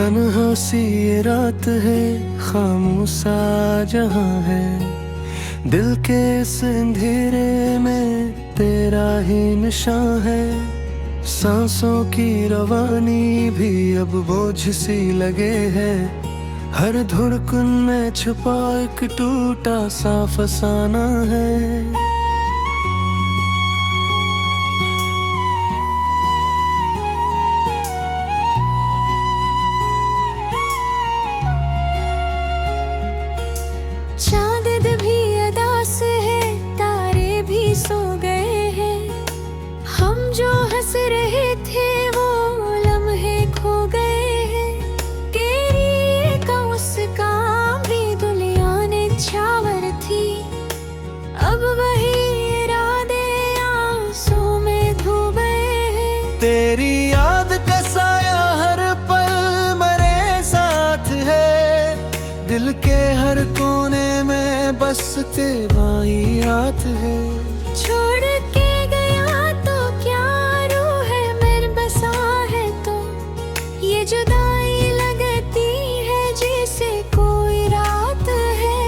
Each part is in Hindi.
तन्हा सी ये रात है, खामोशा जहां है। दिल के इस अंधेरे में तेरा ही निशान है। सांसों की रवानी भी अब बोझ सी लगे है। हर धड़कन में छुपा एक टूटा सा फसाना है। चांद भी अदास है, तारे भी सो गए हैं। हम जो हंस रहे थे वो लम्हे खो गए हैं। तेरी का उसका भी दुनिया ने छावर थी। अब वही इरादे आंसू में डूबे हैं। तेरी याद का साया हर पल मेरे साथ है। दिल के हर कोने में बस तेरा ही हाथ है। छोड़ के गया तो क्या रूह है मेरे बसा है। तो ये जुदाई लगती है जैसे कोई रात है।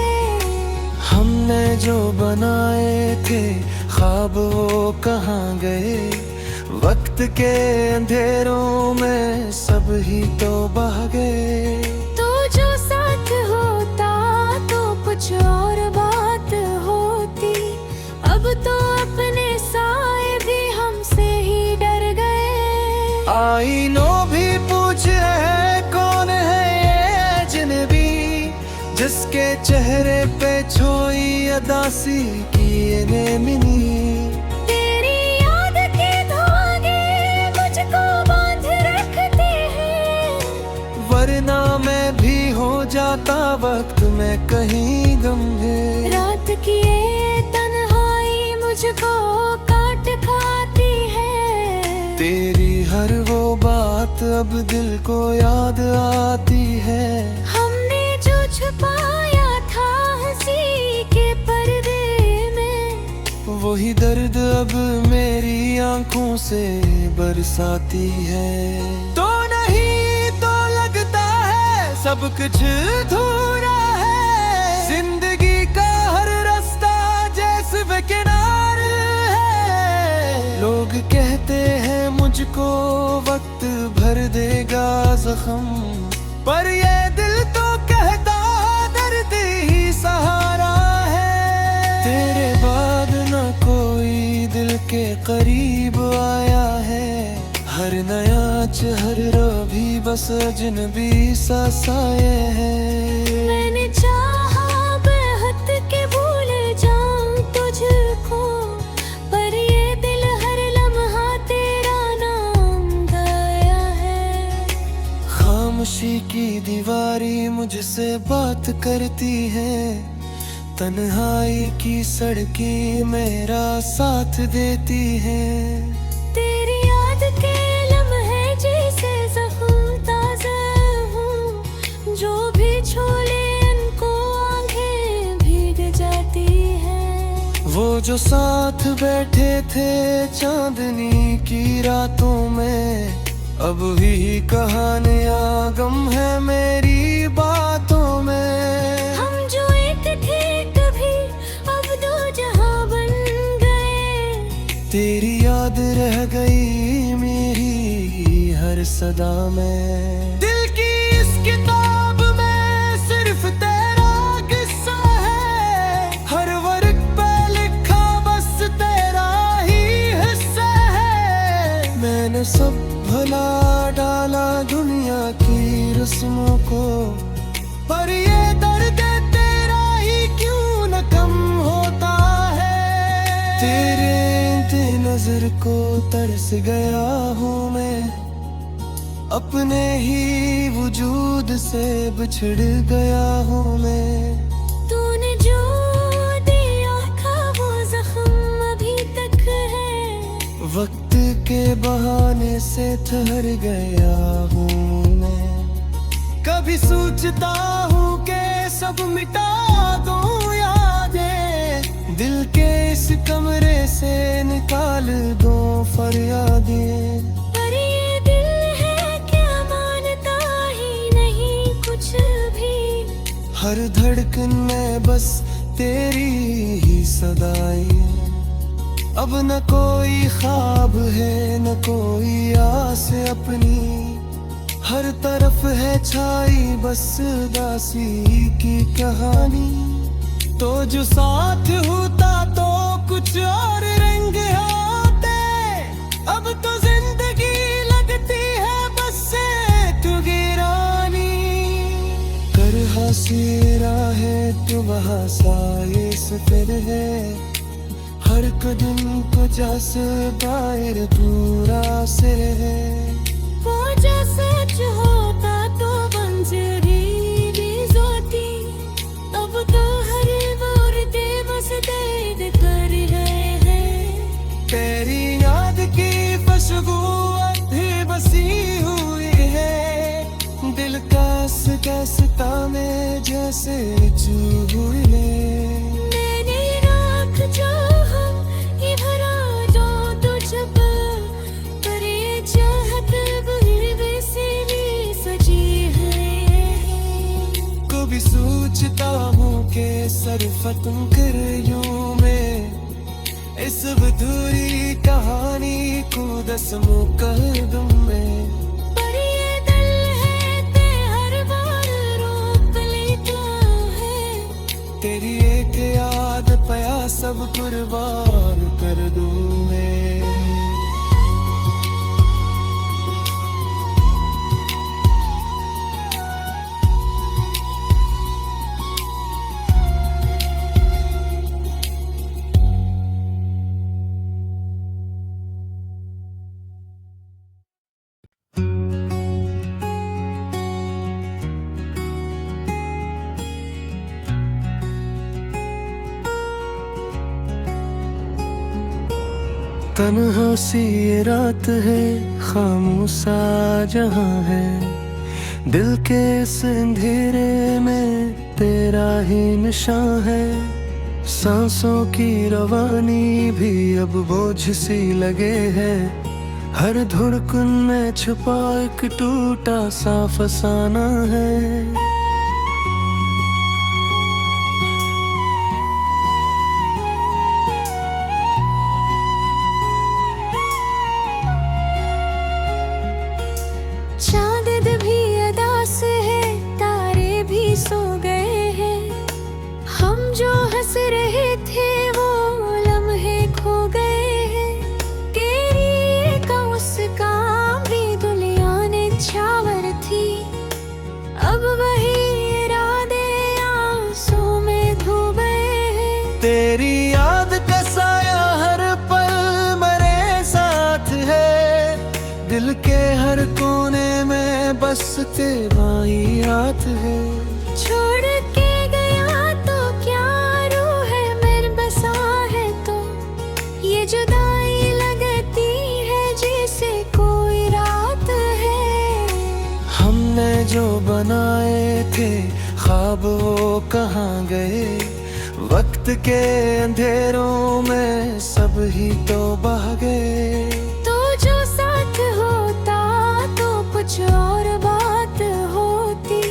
हमने जो बनाए थे ख्वाब वो कहाँ गए। वक्त के अंधेरों में सब ही तो बह गए। तो जो साथ होता तो कुछ और बात होती। अब तो अपने साए भी हमसे ही डर गए। आईनों भी पूछे है कौन है ये अजनबी, जिसके चेहरे पे छोई अदासी की ये मिनी। तेरी याद के धागे मुझको बांध रखते हैं। वरना मैं भी हो जाता वक्त में कहीं गम है। रात की ये तन्हाई मुझको काट खाती है। तेरी हर वो बात अब दिल को याद आती है। हमने जो छुपाया था हंसी के पर्दे में, वही दर्द अब मेरी आंखों से बरसाती है। तो नहीं तो लगता है सब कुछ अधूरा है। जिंदगी का हर रास्ता जैसे बेकिनार है। लोग कहते हैं मुझको वक्त भर देगा जख्म, पर ये दिल तो कहता दर्द ही सहारा है। तेरे बाद न कोई दिल के करीब आया है। हर नया चेहरा भी बस अजनबी सा साये है। मैंने चाहा बेहद के भूल जाऊं तुझको, पर ये दिल हर लम्हा तेरा नाम गाया है। खामोशी की दीवारी मुझसे बात करती है। तन्हाई की सड़कें मेरा साथ देती हैं। तेरी याद के लम्हे जैसे जख्म ताज़ा हूँ। जो भी छोले इनको आंखें भीग जाती हैं। वो जो साथ बैठे थे चांदनी की रातों में, अब भी कहानियां गम है मेरी बातों में। हम जो एक थे कभी अब दो जहां बन गए। तेरी याद रह गई मेरी हर सदा में। दिल की इस किताब में सिर्फ तेरा किस्सा है। हर वर्ग पे लिखा बस तेरा ही हिस्सा है। मैंने सब भुला डाला दुनिया की रस्मों को, पर ये दर्द तेरा ही क्यों न कम होता है। तेरे नजर को तरस गया हूँ मैं, अपने ही वजूद से बिछड़ गया हूँ मैं। तूने जो दिया था वो जख्म अभी तक है। वक्त के बहाने से ठहर गया हूँ मैं। कभी सोचता हूँ कि सब मिटा दूँ यादें। दिल के इस कमरे से निकाल दो फरियादें। पर ये दिल है क्या मानता ही हर धड़कन में बस तेरी ही सदाई है। अब न कोई ख्वाब है न कोई आस अपनी, हर तरफ है छाई बस दासी की कहानी। तो जो साथ होता तो कुछ और रंग होते, अब तो जिंदगी लगती है बस एक वीरानी। कर हंसी राहें तो वहाँ साए सफर है, हर कदम को जैसे दायर पूरा सिर है। वो जैसे जो होता तो बंजरी भी जोती, अब तो हर मोड़ दे बस दर्द कर रहे हैं। तेरी याद की खुशबू अभी बसी हुई है, दिल का सता में जैसे चूहे। मैंने राख जो हम ये भरा दो तो जब, पर ये चाहत बुलबुल से भी सजी है। कभी सोचता हूँ कि सर खत्म कर यूं मैं इस अधूरी कहानी को 10 मुकद्दम में। पर ये दिल है ते हर बार रोक लेता है, तेरी एक याद पया सब कुर्बान कर दूं मैं। तन्हा सी ये रात है, खामोशा जहां है, दिल के इस अंधेरे में तेरा ही निशान है। सांसों की रवानी भी अब बोझ सी लगे है, हर धड़कन में छुपा एक टूटा सा फसाना है। चांद भी अदास है, तारे भी सो गए हैं, हम जो हंस रहे थे वो लम्हे खो गए हैं। तेरी का उसका भी दुनिया ने छावर थी, अब वही इरादे आंसू में धो गए हैं। तेरी याद का साया हर पल मेरे साथ है, दिल के हर कोने में बस तेरा ही हाथ है। छोड़ के गया तो क्या रूह है मेरे बसा है, तो ये जुदाई लगती है जैसे कोई रात है। हमने जो बनाए थे ख्वाब वो कहाँ गए, वक्त के अंधेरों में सब ही तो बह गए। तो जो साथ होता तो कुछ और बात होती,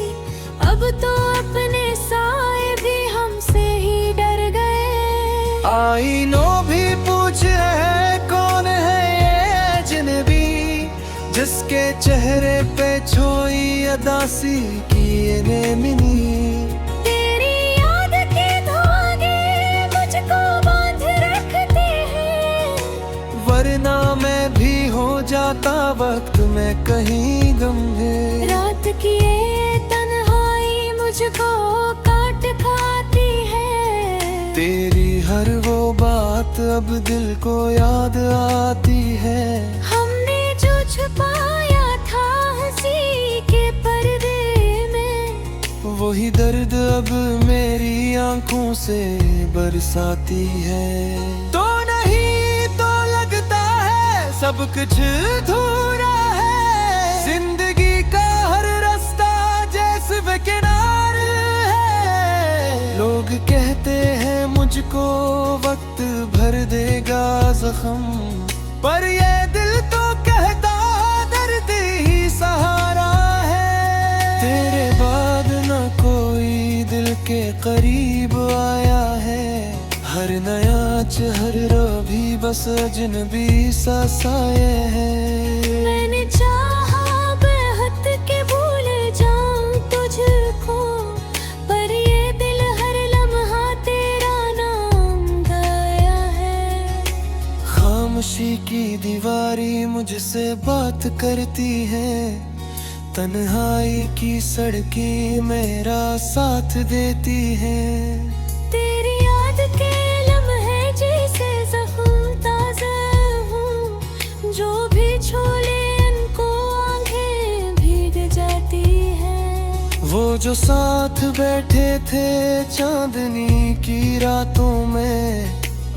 अब तो अपने साए भी हमसे ही डर गए। आईनों भी पूछ रहे कौन है ये अजनबी, जिसके चेहरे पे छोई अदासी की ये मिनी। तेरी याद के धागे मुझको बांध रखते हैं, वरना मैं भी हो जाता वक्त में कहीं गम है। रात की ये तन्हाई मुझको काट खाती है, तेरी हर वो बात अब दिल को याद आती है। हमने जो छुपाया था हंसी के पर्दे में, वही दर्द अब मेरी आंखों से बरसाती है। तो नहीं तो लगता है सब कुछ अधूरा है, जिंदगी का हर रास्ता जैसे बेकिनार है। लोग कहते हैं मुझको वक्त भर देगा जख्म, पर ये दिल तो कहता दर्द ही सहारा है। तेरे बाद न कोई दिल के करीब आया है। हर नया चेहरा भी बस अजनबी सा साये है। मैंने चाहा बेहद के भूल जाऊं तुझको, पर ये दिल हर लम्हा तेरा नाम गाया है। खामोशी की दीवारी मुझसे बात करती है, तन्हाई की सड़कें मेरा साथ देती हैं। तेरी याद के लम्हे जैसे ज़ख्म ताज़ा हूँ, जो भी छू ले उनको आंखें भीग जाती हैं। वो जो साथ बैठे थे चांदनी की रातों में,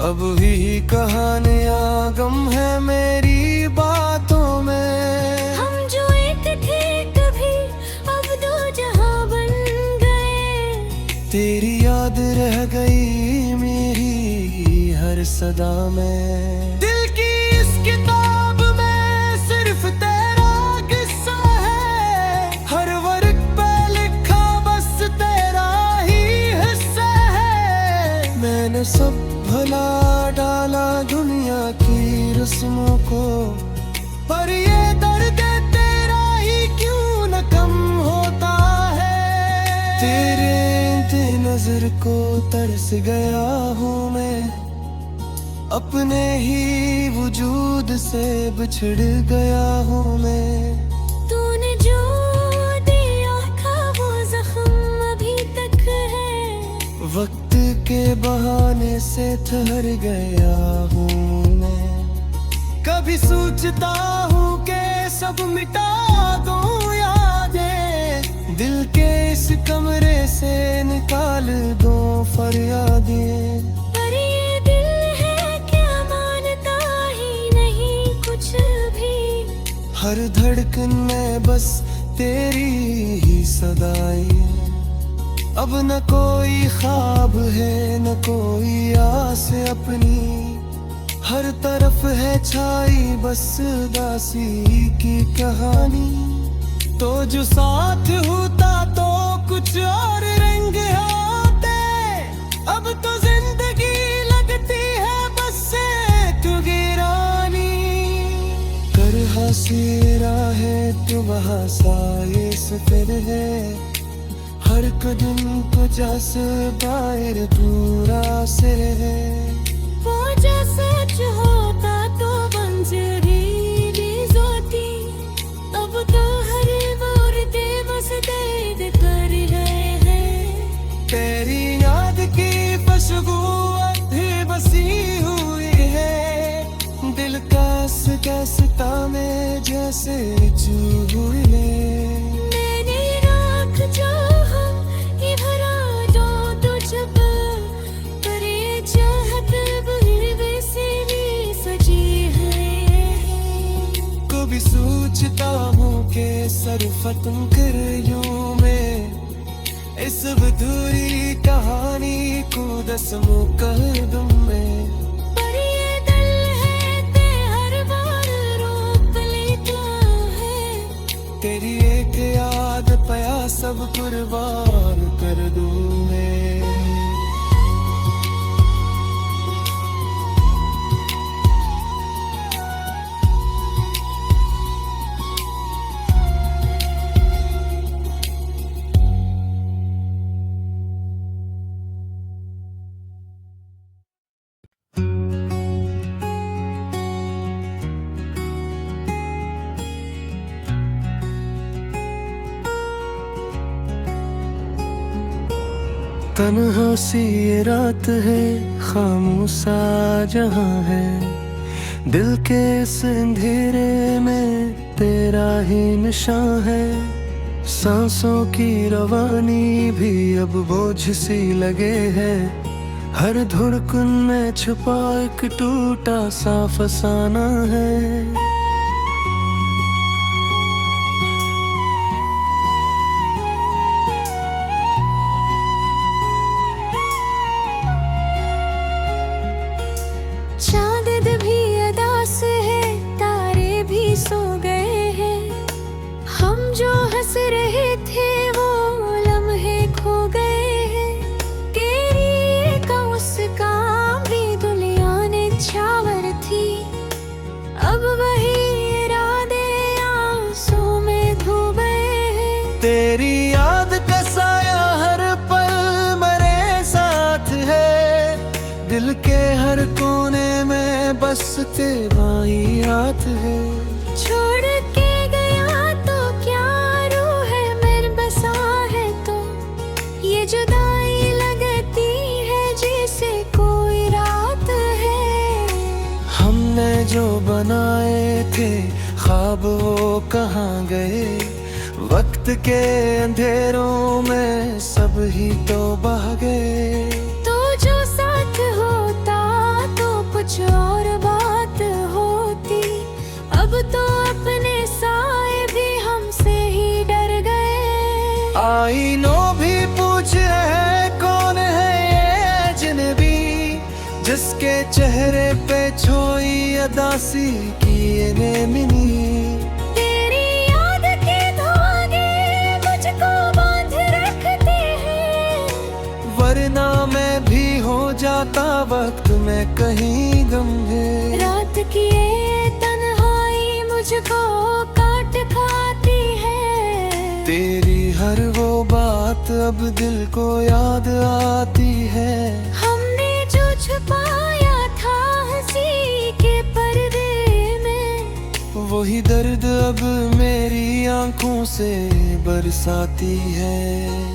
अब भी कहानियाँ गम है मेरी बातों में। हम जो एक थे कभी अब दो जहां बन गए। तेरी याद रह गई मेरी हर सदा में। दिल की इस किताब में सिर्फ तेरा किस्सा है, हर वर्ग पे लिखा बस तेरा ही हिस्सा है। मैंने सब भला डाला दुनिया की रस्मों को, पर ये दर्द तेरा ही क्यों न कम होता है। तेरे नजर को तरस गया हूँ मैं, अपने ही वजूद से बिछड़ गया हूँ मैं। तूने जो दिया था वो जख्म अभी तक है, वक्त के बहाने से ठहर गया हूँ मैं। कभी सोचता हूँ कि सब मिटा दूँ यादें, दिल के इस कमरे से निकाल दो फरियादें। पर ये दिल है क्या मानता ही नहीं कुछ भी। हर धड़कन में बस तेरी ही सदाएं। अब न कोई ख्वाब है न कोई आस अपनी, हर तरफ है छाई बस दासी की कहानी। तो जो साथ होता तो कुछ और रंग आते, अब तो जिंदगी लगती है बस एक वीरानी। कर हंसी राहें तो वहाँ साए सफर है, हर कदम को जैसे बाहर पूरा से है। वो जो सच होता तो बंजरी होती, अब तो हर औरत बस दर्द कर रहे हैं। तेरी याद की खुशबू अभी बसी हुई है, दिल का सता में जैसे चूहे। मैंने राख जो हम ये भरा दो तो जब, पर ये चाहत बुलबुल से भी सजी है। कभी सोचता हूँ कि सरफत कर यूं मैं इस अधूरी कहानी को 10 मुकद्दम में। पर ये दिल है ते हर बार रोक लेता है, तेरी एक याद पया सब कुर्बान कर दूं मैं। तन्हा सी ये रात है, खामोशा जहां है, दिल के इस अंधेरे में तेरा ही निशान है। सांसों की रवानी भी अब बोझ सी लगे है, हर धड़कन में छुपा एक टूटा सा फसाना है। चांद भी अदास है, तारे भी सो गए हैं, हम जो हंस रहे थे वो लम्हे खो गए हैं। दिल के हर कोने में बस तेरा ही हाथ है। छोड़ के गया तो क्या रूह है मेरे बसा है तो ये जुदाई लगती है जैसे कोई रात है। हमने जो बनाए थे ख्वाब वो कहाँ गए, वक्त के अंधेरों में सब ही तो बह गए। तो जो साथ होता तो कुछ और बात होती, अब तो अपने साए भी हमसे ही डर गए। आईनों भी पूछ है कौन है ये अजनबी, जिसके चेहरे पे छोई अदासी की ये नेमिनी। तेरी याद के धागे मुझको बांध रखते हैं, वरना मैं भी हो जाता वक्त में कहीं गंभीर। रात की ये तन्हाई मुझको काट खाती है। तेरी हर वो बात अब दिल को याद आती है। हमने जो छुपाया था हंसी के पर्दे में, वही दर्द अब मेरी आंखों से बरसाती है।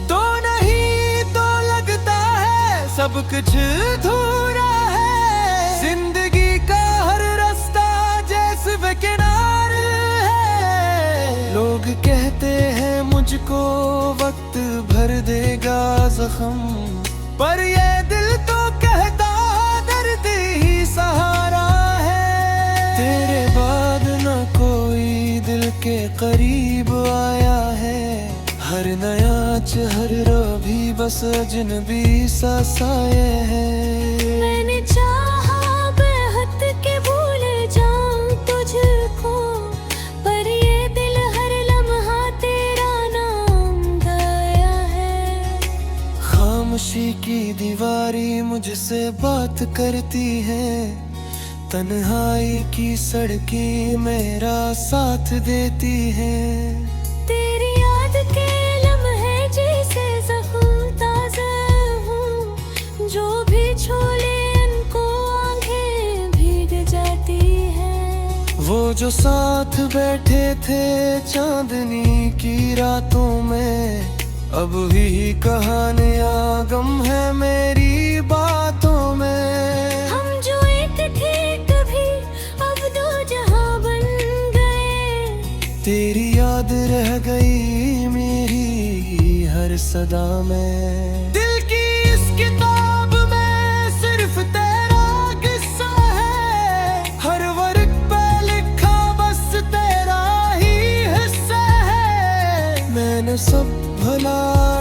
तो नहीं तो लगता है सब कुछ अधूरा है, जिंदगी का हर रास्ता जैसे बेकिनार है। लोग कहते हैं मुझको वक्त भर देगा जख्म, पर ये दिल तो कहता दर्द ही सहारा है। तेरे बाद न कोई दिल के करीब आया है, हर नया चेहरा भी बस अजनबी सा साया है। मैंने चाहा बेहद के भूल जाऊं तुझको, पर ये दिल हर लम्हा तेरा नाम गाया है। खामोशी की दीवारी मुझसे बात करती है, तन्हाई की सड़कें मेरा साथ देती है। तेरी याद के लम्हे जैसे ज़ख्म ताज़ा हूँ, जो भी छोले उनको आंखें भीग जाती हैं। वो जो साथ बैठे थे चांदनी की रातों में, अब भी कहानियां गम है मेरी बातों में। हम जो एक थे कभी अब दो जहां बन गए, तेरी याद रह गई मेरी हर सदा में। दिल की इस किताब में सिर्फ तेरा किस्सा है, हर वर्ग पे लिखा बस तेरा ही हिस्सा है। मैंने सब भला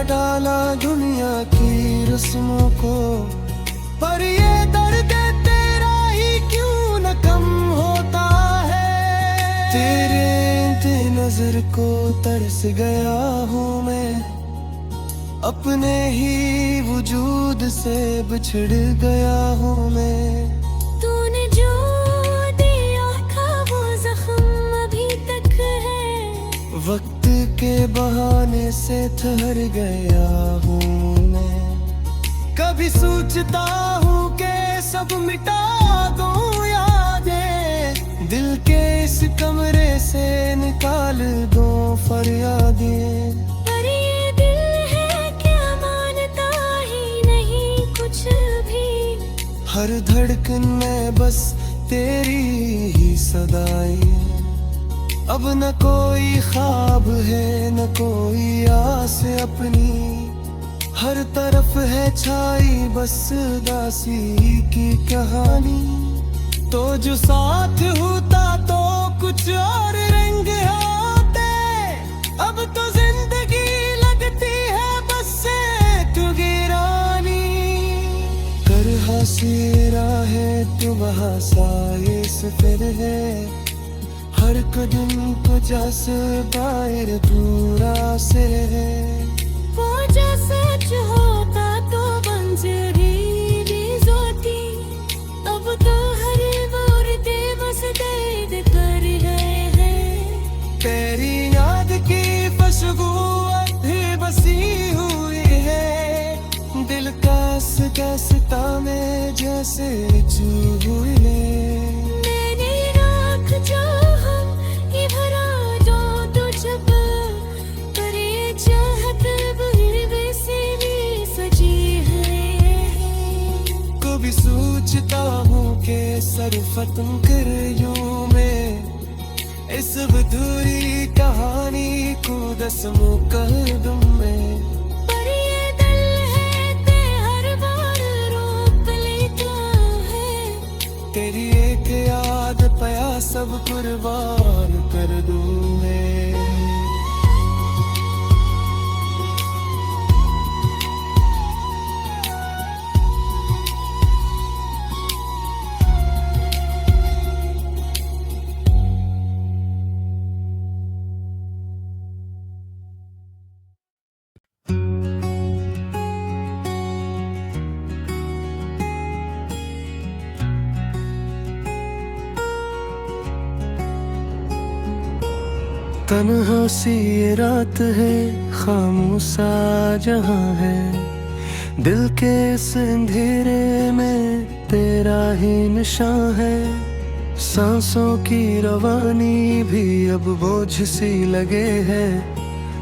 डाला दुनिया की रस्मों को, पर ये दर्द तेरा ही क्यों न कम होता है। तेरे नजर को तरस गया हूँ मैं, अपने ही वजूद से बिछड़ गया हूँ मैं। तूने जो दिया था वो जख्म अभी तक है, वक्त के बहाने से ठहर गया हूँ मैं। कभी सोचता हूँ कि सब मिटा दूँ यादें, दिल के इस कमरे से निकाल दो फरियादें। पर ये दिल है क्या मानता ही नहीं कुछ भी, हर धड़कन में बस तेरी ही सदाएं। अब न कोई ख्वाब है न कोई आस अपनी, हर तरफ है छाई बस दासी की कहानी। तो जो साथ होता तो कुछ और रंग आते, अब तो जिंदगी लगती है बस एक वीरानी। कर हसीरा है तू वहाँ साए सफर है, हर कदम को जज्बाए पूरा से है। वो जो सच होता तो बंजरी भी जोती, अब तो हर मुर्दे बस दर्द कर गए हैं। तेरी याद की खुशबू अभी बसी हुई है, दिल का प्यास कैसे ताने जैसे चूले। मैंने राख जो हम ये भरा जो तुझ पर, पर ये चाहत बुलबुल से भी सजी है। कभी सोचता हूँ कि सरफतम कर यूं मैं इस अधूरी कहानी को 10 मुकद्दम में। पर ये दिल है ते हर बार रोक लेता है। तेरी एक याद पया सब कुर्बान कर दूं मैं। तन्हा सी ये रात है, खामोशा जहां है, दिल के इस अंधेरे में तेरा ही निशान है। सांसों की रवानी भी अब बोझ सी लगे है,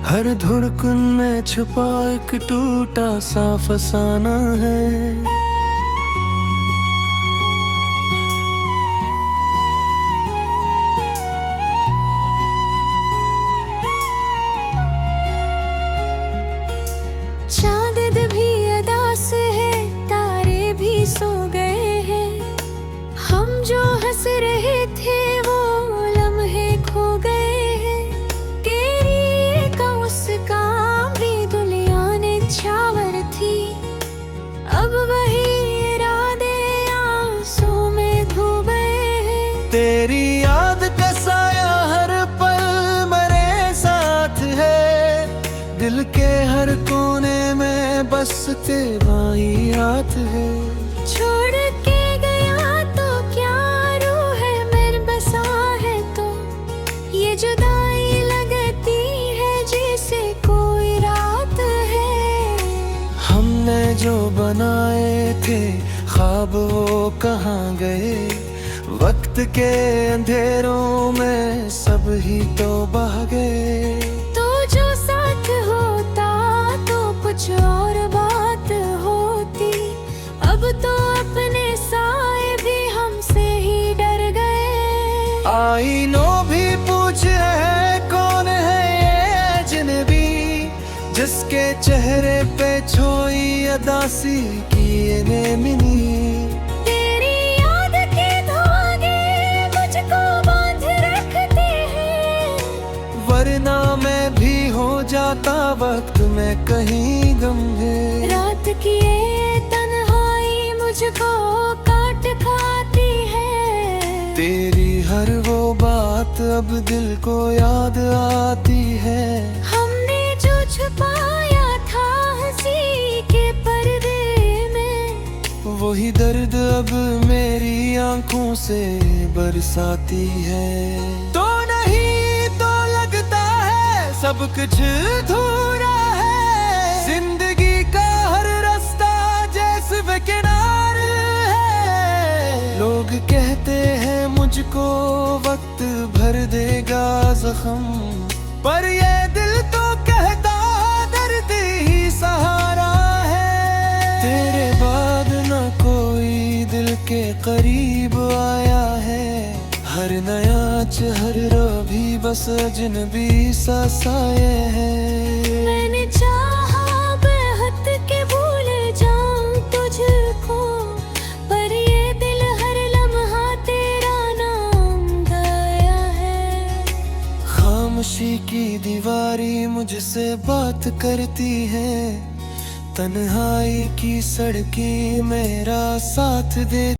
हर धड़कन में छुपा एक टूटा सा फसाना है। चांद भी अदास है, तारे भी सो गए हैं, हम जो हंस रहे थे वो लम्हे खो गए हैं। तेरी का उसका भी दुनिया ने छावर थी, अब वही इरादे आंसू में खो गए हैं। तेरी याद का साया हर पल मेरे साथ है, दिल के हर कोने में बस तेरा ही हाथ है। छोड़ के गया तो क्या रूह है मेरे बसा है, तो ये जुदाई लगती है जैसे कोई रात है। हमने जो बनाए थे ख्वाब वो कहाँ गए, वक्त के अंधेरों में सब ही तो बह गए। तो जो साथ होता तो कुछ और बात होती, अब तो अपने साए भी हमसे ही डर गए। आईनों भी पूछे है कौन है ये अजनबी, जिसके चेहरे पे छोई अदासी की ये मिनी। तेरी याद के धागे मुझको बांध रखते हैं, वरना मैं भी हो जाता वक्त में कहीं गम है। रात की ये तन्हाई मुझको काट खाती है। तेरी हर वो बात अब दिल को याद आती है। हमने जो छुपाया था हंसी के पर्दे में, वही दर्द अब मेरी आंखों से बरसाती है। तो नहीं तो लगता है सब कुछ अधूरा है, जिंदगी का हर रास्ता जैसे बेकिनार है। लोग कहते हैं मुझको वक्त भर देगा जख्म, पर ये दिल तो कहता दर्द ही सहारा है। तेरे बाद न कोई दिल के करीब आया है, हर नया चेहरा भी बस अजनबी सा साये है। मैंने चाहा बेहद के भूल जाऊं तुझको, पर ये दिल हर लम्हा तेरा नाम गाया है। खामोशी की दीवारी मुझसे बात करती है, तन्हाई की सड़कें मेरा साथ दे